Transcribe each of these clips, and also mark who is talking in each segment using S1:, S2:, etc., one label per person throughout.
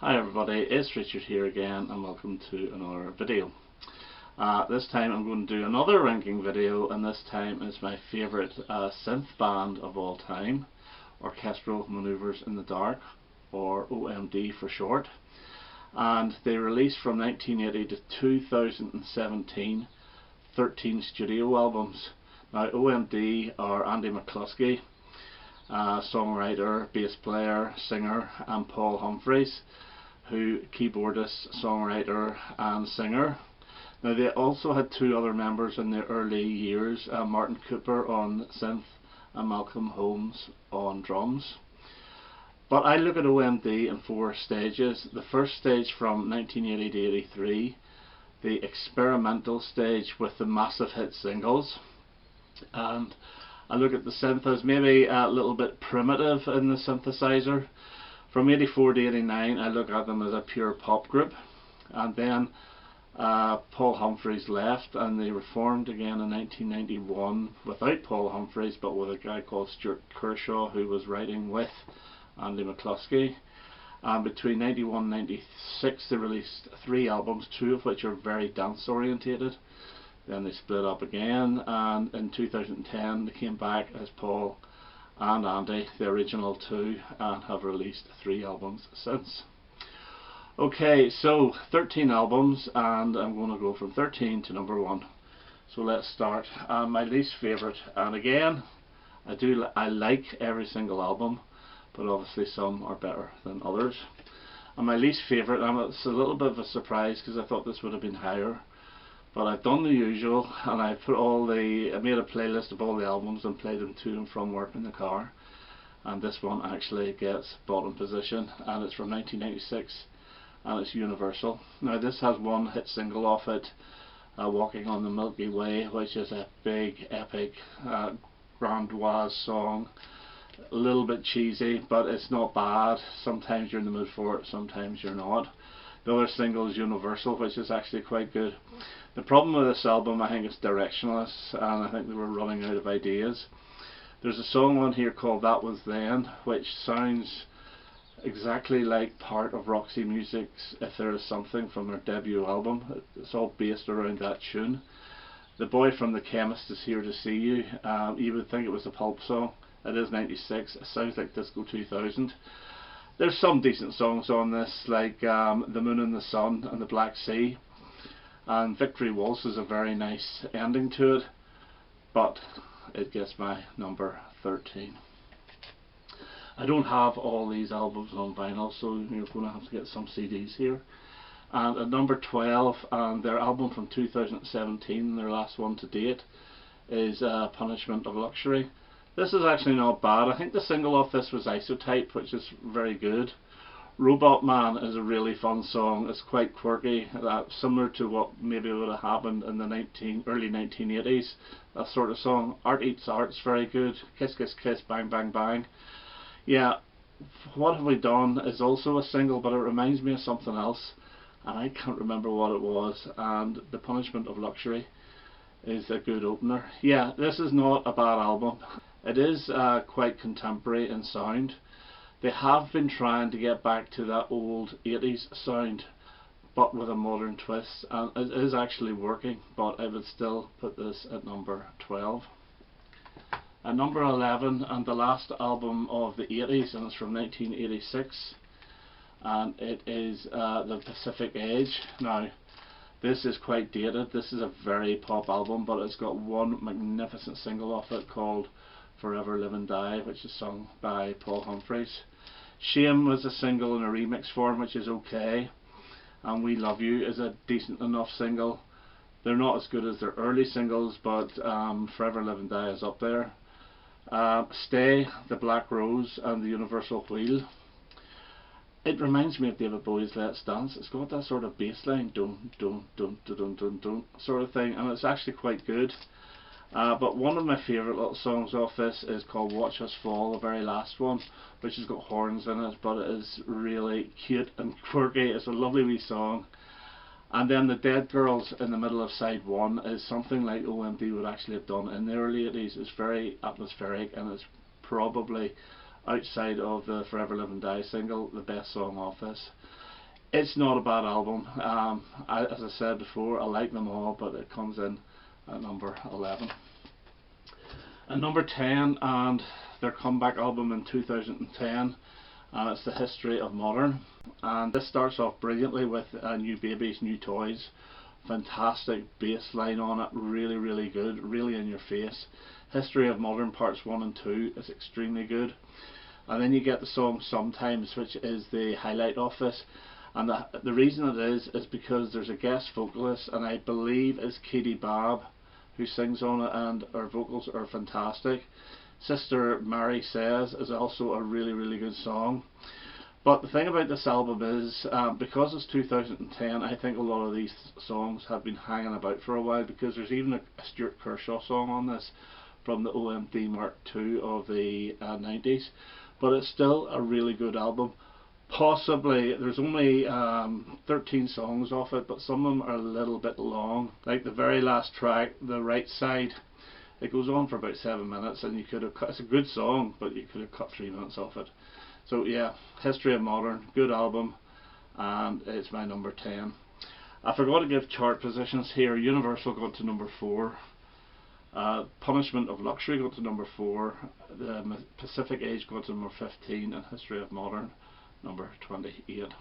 S1: Hi everybody, it's Richard here again and welcome to another video. This time I'm going to do another ranking video, and this time is my favourite synth band of all time, Orchestral Manoeuvres in the Dark, or OMD for short. And they released from 1980 to 2017 13 studio albums. Now OMD are Andy McCluskey, songwriter, bass player, singer, and Paul Humphreys, who keyboardist, songwriter and singer. Now they also had two other members in their early years, Martin Cooper on synth and Malcolm Holmes on drums. But I look at OMD in four stages. The first stage from 1980 to 83, the experimental stage with the massive hit singles, and I look at the synth as maybe a little bit primitive in the synthesizer. From 84 to 89 I look at them as a pure pop group, and then Paul Humphreys left and they reformed again in 1991 without Paul Humphreys but with a guy called Stuart Kershaw, who was writing with Andy McCluskey. Between 91 and 96 they released 3 albums, 2 of which are very dance orientated. Then they split up again, and in 2010 they came back as Paul and Andy, the original 2, and have released 3 albums since. Okay, so 13 albums, and I'm going to go from 13 to number 1. So let's start. My least favourite, and again I like every single album, but obviously some are better than others. And my least favourite, and it's a little bit of a surprise because I thought this would have been higher, but I've done the usual and I made a playlist of all the albums and played them to and from work in the car, and this one actually gets bottom position, and it's from 1996 and it's Universal. Now this has one hit single off it, Walking on the Milky Way, which is a big epic grandiose song. A little bit cheesy, but it's not bad. Sometimes you're in the mood for it, sometimes you're not. The other single is Universal, which is actually quite good. The problem with this album, I think, is directionless, and I think they were running out of ideas. There's a song on here called That Was Then, which sounds exactly like part of Roxy Music's If There Is Something from their debut album. It's all based around that tune. The Boy from the Chemist Is Here to See You. You would think it was a pulp song. It is 96. It sounds like Disco 2000. There's some decent songs on this, like The Moon and the Sun and The Black Sea, and Victory Waltz is a very nice ending to it, but it gets my number 13. I don't have all these albums on vinyl, so you're going to have to get some CDs here. And at number 12, and their album from 2017, their last one to date, is Punishment of Luxury. This is actually not bad. I think the single off this was Isotype, which is very good. Robot Man is a really fun song. It's quite quirky, similar to what maybe would have happened in the early 1980s, that sort of song. Art Eats Art's very good. Kiss Kiss Kiss, Bang Bang Bang. Yeah, What Have We Done is also a single, but it reminds me of something else, and I can't remember what it was. And The Punishment of Luxury is a good opener. Yeah, this is not a bad album. It is quite contemporary in sound. They have been trying to get back to that old 80s sound, but with a modern twist, and it is actually working, but I would still put this at number 12. At number 11, and the last album of the 80s, and it's from 1986, and it is The Pacific Age. Now this is quite dated. This is a very pop album, but it's got one magnificent single off it called Forever Live and Die, which is sung by Paul Humphreys. Shame was a single in a remix form, which is okay, and We Love You is a decent enough single. They're not as good as their early singles, but Forever Live and Die is up there. Stay, The Black Rose and The Universal Wheel. It reminds me of David Bowie's Let's Dance. It's got that sort of bass line, dun dun dun dun dun dun dun sort of thing, and it's actually quite good. But one of my favourite little songs off this is called Watch Us Fall, the very last one, which has got horns in it, but it is really cute and quirky. It's a lovely wee song. And then The Dead Girls in the middle of side 1 is something like OMD would actually have done in the early 80s. It's very atmospheric, and it's probably, outside of the Forever Live and Die single, the best song off this. It's not a bad album. As I said before, I like them all, but it comes in at number 11. At number 10, and their comeback album in 2010, and it's The History of Modern. And this starts off brilliantly with New Babies, New Toys. Fantastic bass line on it, really good, really in your face. History of Modern parts 1 and 2 is extremely good. And then you get the song Sometimes, which is the highlight of this. And the reason it is because there's a guest vocalist, and I believe it's Katie Babb who sings on it, and her vocals are fantastic. Sister Mary Says is also a really good song. But the thing about this album is, because it's 2010, I think a lot of these songs have been hanging about for a while, because there's even a Stuart Kershaw song on this from the OMD Mark II of the 90s. But it's still a really good album. Possibly, there's only 13 songs off it, but some of them are a little bit long. Like the very last track, The Right Side, it goes on for about 7 minutes, and you could have cut, it's a good song, but you could have cut 3 minutes off it. So yeah, History of Modern, good album, and it's my number 10. I forgot to give chart positions here. Universal got to number 4. Punishment of Luxury got to number 4. The Pacific Age got to number 15, and History of Modern number 28.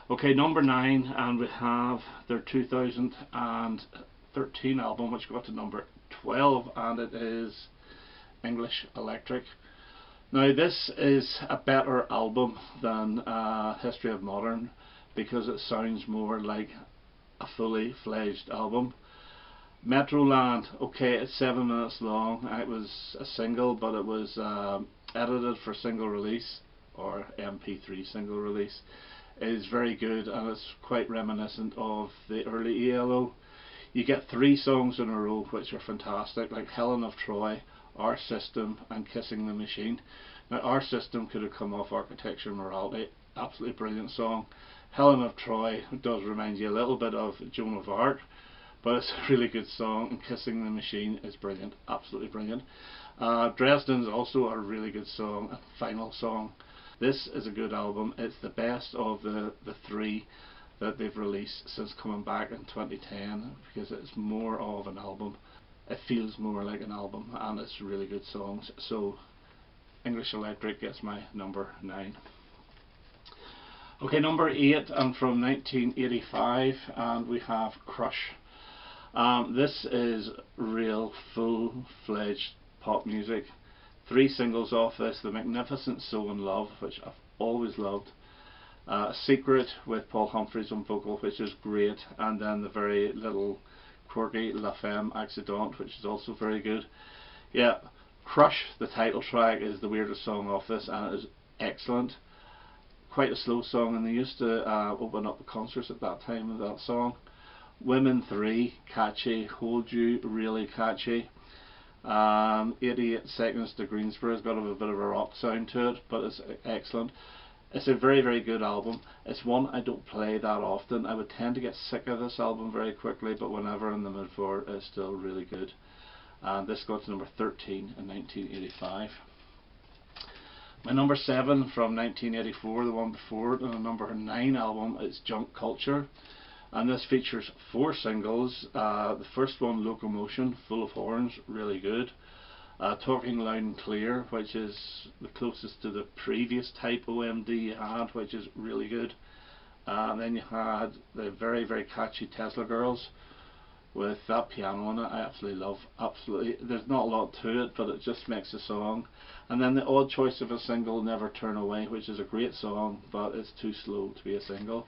S1: Okay, number 9, and we have their 2013 album, which got to number 12, and it is English Electric. Now this is a better album than History of Modern, because it sounds more like a fully fledged album. Metroland, okay, it's 7 minutes long. It was a single, but it was edited for single release, or MP3 single release. It is very good, and it's quite reminiscent of the early ELO. You get 3 songs in a row which are fantastic, like Helen of Troy, Our System, and Kissing the Machine. Now Our System could have come off Architecture and Morality, absolutely brilliant song. Helen of Troy does remind you a little bit of Joan of Arc, but it's a really good song, and Kissing the Machine is brilliant, absolutely brilliant. Dresden's also a really good song, a final song. This is a good album. It's the best of the 3 that they've released since coming back in 2010, because it's more of an album. It feels more like an album, and it's really good songs. So English Electric gets my number 9. Okay, number 8, and from 1985, and we have Crush. This is real full-fledged pop music. 3 singles off this: The Magnificent So in Love, which I've always loved, Secret with Paul Humphries on vocal, which is great, and then the very little quirky La Femme Accident, which is also very good. Yeah, Crush, the title track, is the weirdest song off this, and it is excellent. Quite a slow song, and they used to open up the concerts at that time with that song. Women 3, catchy. Hold You, really catchy. 88 Seconds to Greensboro's got a bit of a rock sound to it, but it's excellent. It's a very good album. It's one I don't play that often. I would tend to get sick of this album very quickly, but whenever in the mood for it, it's still really good. And this got to number 13 in 1985. My number 7 from 1984, the one before it, and the number 9 album is Junk Culture. And this features 4 singles. The first one, Locomotion, full of horns, really good. Talking Loud and Clear, which is the closest to the previous type OMD you had, which is really good. Then you had the very catchy Tesla Girls with that piano in it. I absolutely love. Absolutely, there's not a lot to it, but it just makes a song. And then the odd choice of a single, Never Turn Away, which is a great song, but it's too slow to be a single.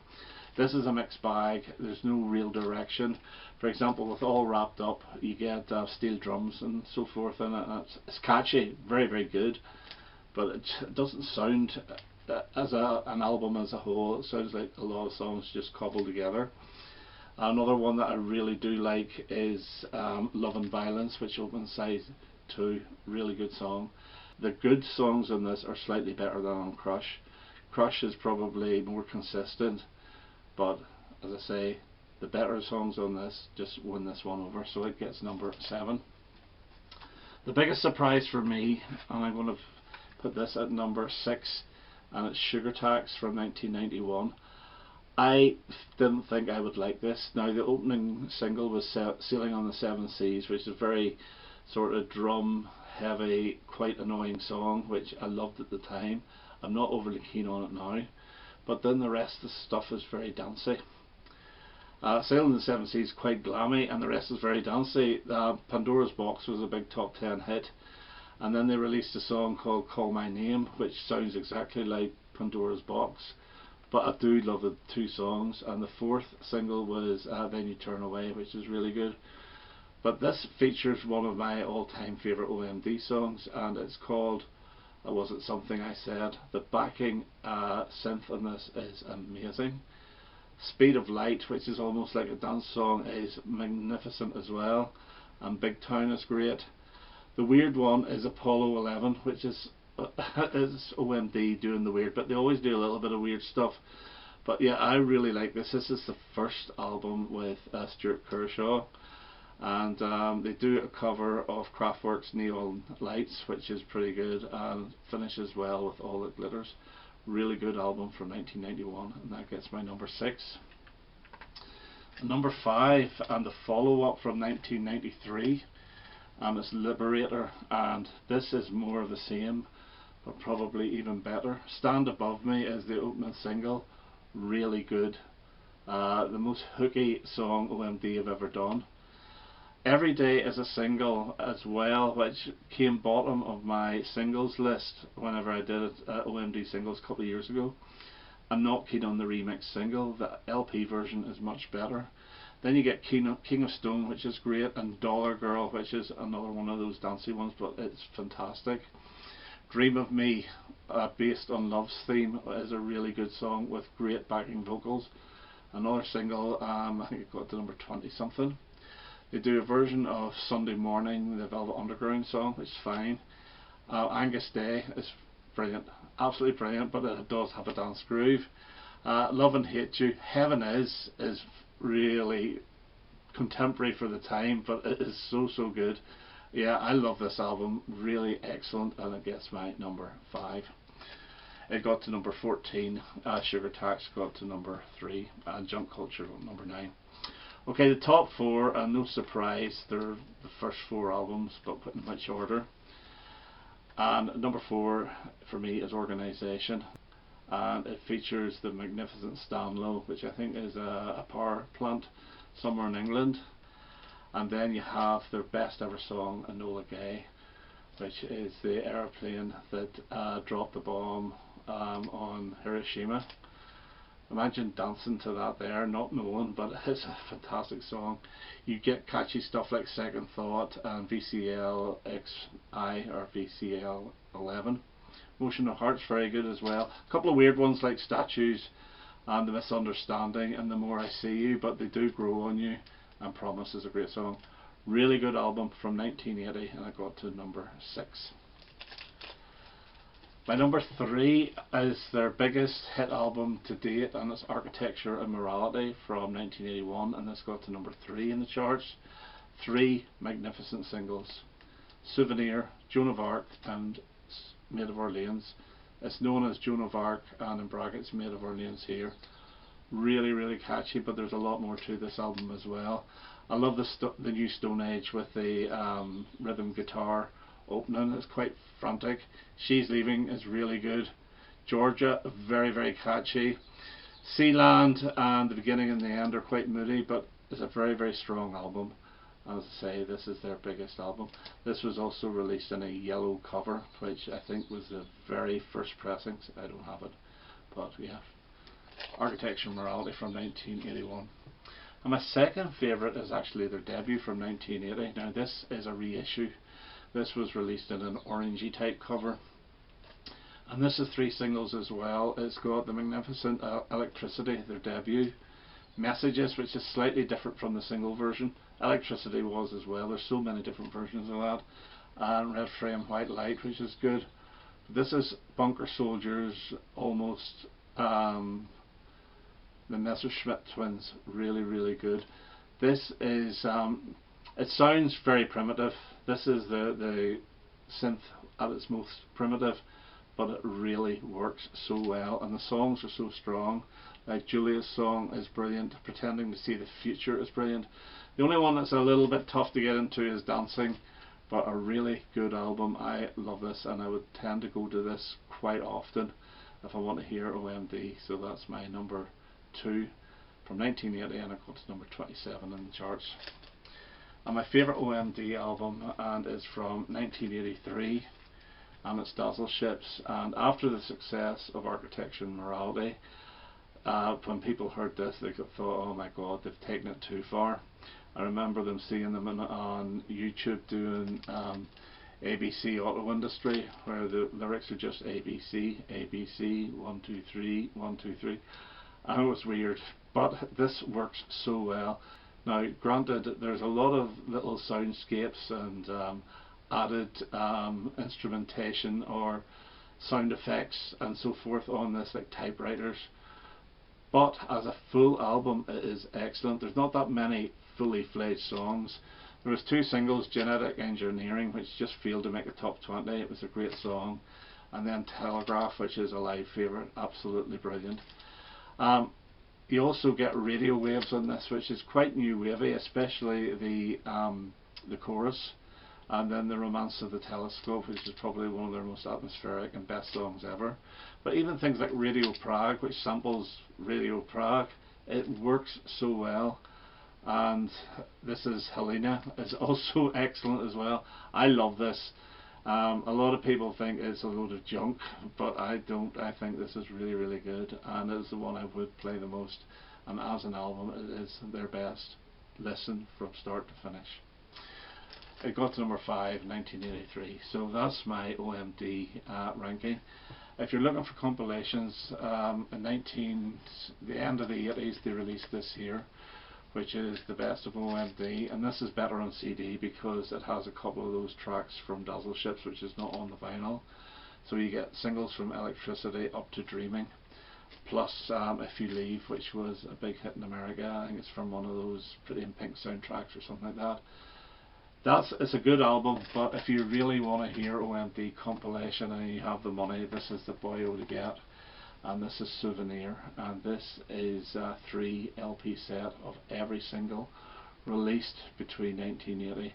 S1: This is a mixed bag. There's no real direction. For example, with All Wrapped Up, you get steel drums and so forth in it. And it's catchy, very good, but it doesn't sound as an album as a whole. It sounds like a lot of songs just cobbled together. Another one that I really do like is Love and Violence, which opens side 2. Really good song. The good songs on this are slightly better than on Crush. Crush is probably more consistent, but as I say, the better songs on this just win this one over, so it gets number 7. The biggest surprise for me, and I'm going to put this at number 6, and it's Sugar Tax from 1991. I didn't think I would like this. Now the opening single was Sailing on the Seven Seas, which is a very sort of drum heavy, quite annoying song, which I loved at the time. I'm not overly keen on it now, but then the rest of the stuff is very dancey. Sailing on the Seven Seas is quite glammy, and the rest is very dancey. Pandora's Box was a big top 10 hit, and then they released a song called Call My Name, which sounds exactly like Pandora's Box. But I do love the two songs, and the fourth single was Then You Turn Away, which is really good. But this features one of my all-time favourite OMD songs, and it's called Was It Something I Said. The backing synth on this is amazing. Speed of Light, which is almost like a dance song, is magnificent as well, and Big Town is great. The weird one is Apollo 11, which is OMD doing the weird, but they always do a little bit of weird stuff. But yeah, I really like this. This is the first album with Stuart Kershaw, and they do a cover of Kraftwerk's Neon Lights, which is pretty good, and finishes well with All That Glitters. Really good album from 1991, and that gets my number 6. Number 5, and the follow-up from 1993, it's Liberator, and this is more of the same, but probably even better. Stand Above Me is the opening single, really good. The most hooky song OMD have ever done. Every Day is a single as well, which came bottom of my singles list whenever I did OMD singles a couple of years ago. I'm not keen on the remix single. The LP version is much better. Then you get King of Stone, which is great, and Dollar Girl, which is another one of those dancey ones, but it's fantastic. Dream of Me, based on Love's Theme, is a really good song with great backing vocals. Another single, I think it got to number 20 something. They do a version of Sunday Morning, the Velvet Underground song, which is fine. Angus Day is brilliant, absolutely brilliant, but it does have a dance groove. Love and Hate You, Heaven Is really contemporary for the time, but it is so good. Yeah, I love this album, really excellent, and it gets my number 5. It got to number 14, Sugar Tax got to number 3, and Junk Culture got number 9. Okay, the top 4, and no surprise, they're the first 4 albums, but put in which order. And number 4 for me is Organisation, and it features the magnificent Stanlow, which I think is a power plant somewhere in England. And then you have their best ever song, Enola Gay, which is the aeroplane that dropped the bomb on Hiroshima. Imagine dancing to that there, not knowing, but it's a fantastic song. You get catchy stuff like Second Thought and VCL XI or VCL 11. Motion of Heart's very good as well. A couple of weird ones like Statues and The Misunderstanding and The More I See You, but they do grow on you, and Promise is a great song. Really good album from 1980, and I got to number 6. My number 3 is their biggest hit album to date, and it's Architecture and Morality from 1981, and this got to number 3 in the charts. 3 magnificent singles: Souvenir, Joan of Arc, and Maid of Orleans. It's known as Joan of Arc and in brackets Maid of Orleans here. Really catchy, but there's a lot more to this album as well. I love the new Stone Age with the rhythm guitar opening. It's quite frantic. She's Leaving is really good. Georgia, very catchy. Sealand and The Beginning and the End are quite moody, but it's a very strong album. As I say, this is their biggest album. This was also released in a yellow cover, which I think was the very first pressings. I don't have it, but yeah. Architecture and Morality from 1981. And my second favourite is actually their debut from 1980. Now this is a reissue. This was released in an orangey type cover, and this is 3 singles as well. It's got the magnificent Electricity, their debut, Messages, which is slightly different from the single version. Electricity was as well. There's so many different versions of that. And Red Frame, White Light, which is good. This is Bunker Soldiers, almost the Messerschmitt Twins, really good. This is it sounds very primitive. This is the synth at its most primitive, but it really works so well, and the songs are so strong. Like Julia's song is brilliant, Pretending to See the Future is brilliant. The only one that's a little bit tough to get into is Dancing, but a really good album. I love this, and I would tend to go to this quite often if I want to hear OMD. So that's my number 2 from 1980, and it got to number 27 in the charts. And my favourite OMD album, and is from 1983, and it's Dazzle Ships. And after the success of Architecture and Morality, when people heard this, they thought, oh my god, they've taken it too far. I remember them seeing them on YouTube doing ABC Auto Industry, where the lyrics are just ABC, ABC, 1 2 3, 1 2 3, and it was weird, but this works so well. Now granted, there's a lot of little soundscapes and added instrumentation or sound effects and so forth on this, like typewriters, but as a full album it is excellent. There's not that many fully fledged songs. There was 2 singles, Genetic Engineering, which just failed to make the top 20, it was a great song, and then Telegraph, which is a live favourite, absolutely brilliant. You also get radio waves on this, which is quite new wavy, especially the chorus, and then the Romance of the Telescope, which is probably one of their most atmospheric and best songs ever. But even things like Radio Prague, which samples Radio Prague, it works so well. And This Is Helena is also excellent as well. I love this. A lot of people think it's a load of junk, but I don't. I think this is really, really good, and it's the one I would play the most. And as an album, it is their best listen from start to finish. It got to number 5 in 1983, so that's my OMD ranking. If you're looking for compilations, in the end of the 80s they released this here, which is the best of OMD, and this is better on CD because it has a couple of those tracks from Dazzle Ships, which is not on the vinyl. So you get singles from Electricity up to Dreaming, plus If You Leave, which was a big hit in America. I think it's from one of those Pretty in Pink soundtracks or something like that. It's a good album, but if you really want to hear OMD compilation and you have the money, this is the boyo to get. And this is Souvenir, and this is a 3 LP set of every single released between 1980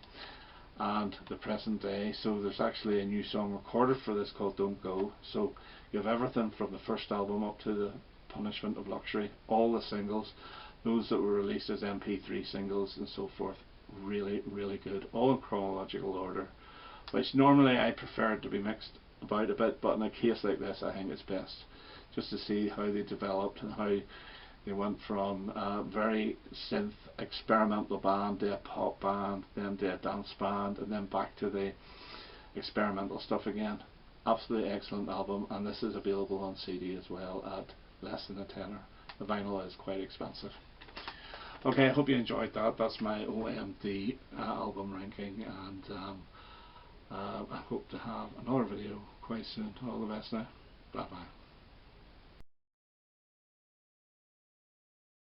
S1: and the present day. So there's actually a new song recorded for this called Don't Go. So you have everything from the first album up to the Punishment of Luxury, all the singles, those that were released as MP3 singles and so forth. Really, really good, all in chronological order, which normally I prefer to be mixed about a bit, but in a case like this I think it's best just to see how they developed and how they went from a very synth experimental band to a pop band, then to a dance band, and then back to the experimental stuff again. Absolutely excellent album, and this is available on CD as well at less than a tenner. The vinyl is quite expensive. Okay, I hope you enjoyed that. That's my OMD album ranking, and I hope to have another video quite soon. All the best now. Bye bye.